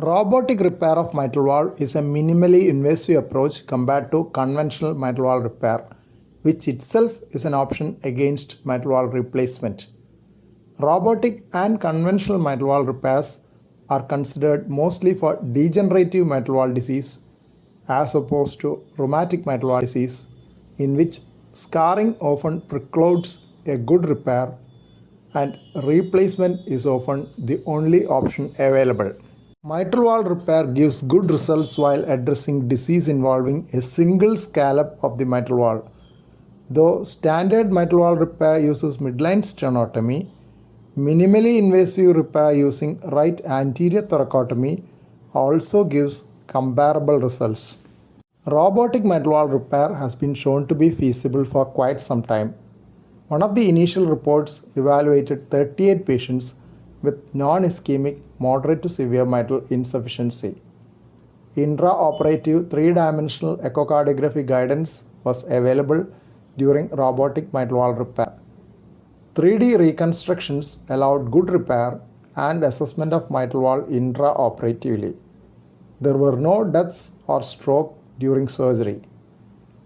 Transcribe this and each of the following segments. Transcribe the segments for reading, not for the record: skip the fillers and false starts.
Robotic repair of mitral valve is a minimally invasive approach compared to conventional mitral valve repair, which itself is an option against mitral valve replacement. Robotic and conventional mitral valve repairs are considered mostly for degenerative mitral valve disease as opposed to rheumatic mitral valve disease, in which scarring often precludes a good repair and replacement is often the only option available. Mitral valve repair gives good results while addressing disease involving a single scallop of the mitral valve. Though standard mitral valve repair uses midline sternotomy, minimally invasive repair using right anterior thoracotomy also gives comparable results. Robotic mitral valve repair has been shown to be feasible for quite some time. One of the initial reports evaluated 38 patients with non-ischemic moderate to severe mitral insufficiency. Intraoperative three-dimensional echocardiography guidance was available during robotic mitral valve repair. 3D reconstructions allowed good repair and assessment of mitral valve intraoperatively. There were no deaths or stroke during surgery.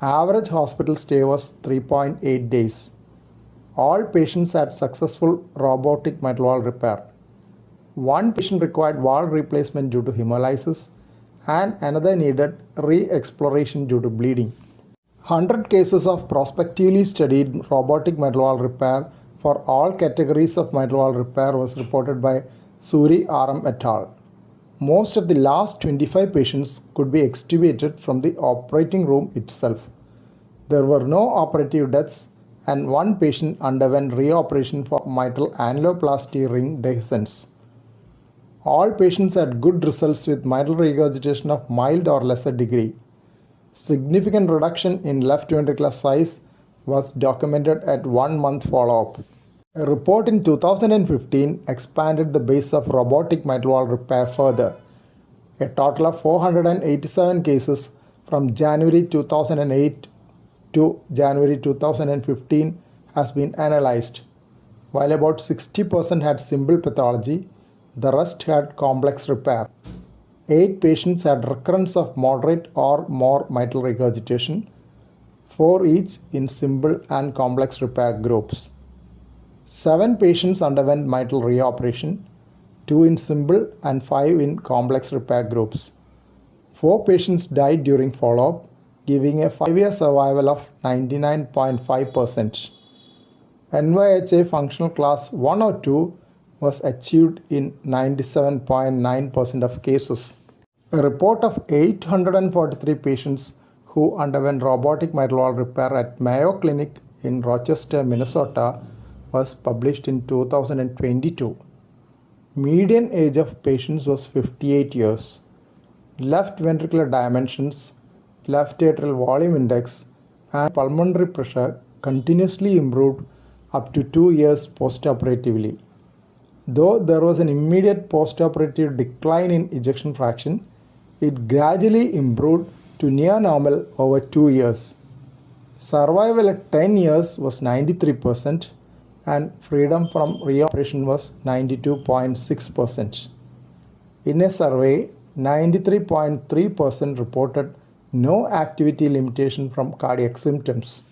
Average hospital stay was 3.8 days. All patients had successful robotic mitral valve repair. One patient required valve replacement due to hemolysis and another needed re-exploration due to bleeding. 100 cases of prospectively studied robotic mitral valve repair for all categories of mitral valve repair was reported by Suri RM et al. Most of the last 25 patients could be extubated from the operating room itself. There were no operative deaths and one patient underwent reoperation for mitral annuloplasty ring dehiscence. All patients had good results with mitral regurgitation of mild or lesser degree. Significant reduction in left ventricular size was documented at 1 month follow-up. A report in 2015 expanded the base of robotic mitral valve repair further. A total of 487 cases from January 2008 to January 2015 has been analyzed. While about 60% had simple pathology, the rest had complex repair. 8 patients had recurrence of moderate or more mitral regurgitation, 4 each in simple and complex repair groups. 7 patients underwent mitral reoperation, 2 in simple and 5 in complex repair groups. 4 patients died during follow-up, giving a 5-year survival of 99.5%. NYHA functional class 1 or 2 was achieved in 97.9% of cases. A report of 843 patients who underwent robotic mitral valve repair at Mayo Clinic in Rochester, Minnesota was published in 2022. Median age of patients was 58 years. Left ventricular dimensions, left atrial volume index, and pulmonary pressure continuously improved up to 2 years postoperatively. Though there was an immediate postoperative decline in ejection fraction, it gradually improved to near normal over 2 years. Survival at 10 years was 93% and freedom from reoperation was 92.6%. In a survey, 93.3% reported no activity limitation from cardiac symptoms.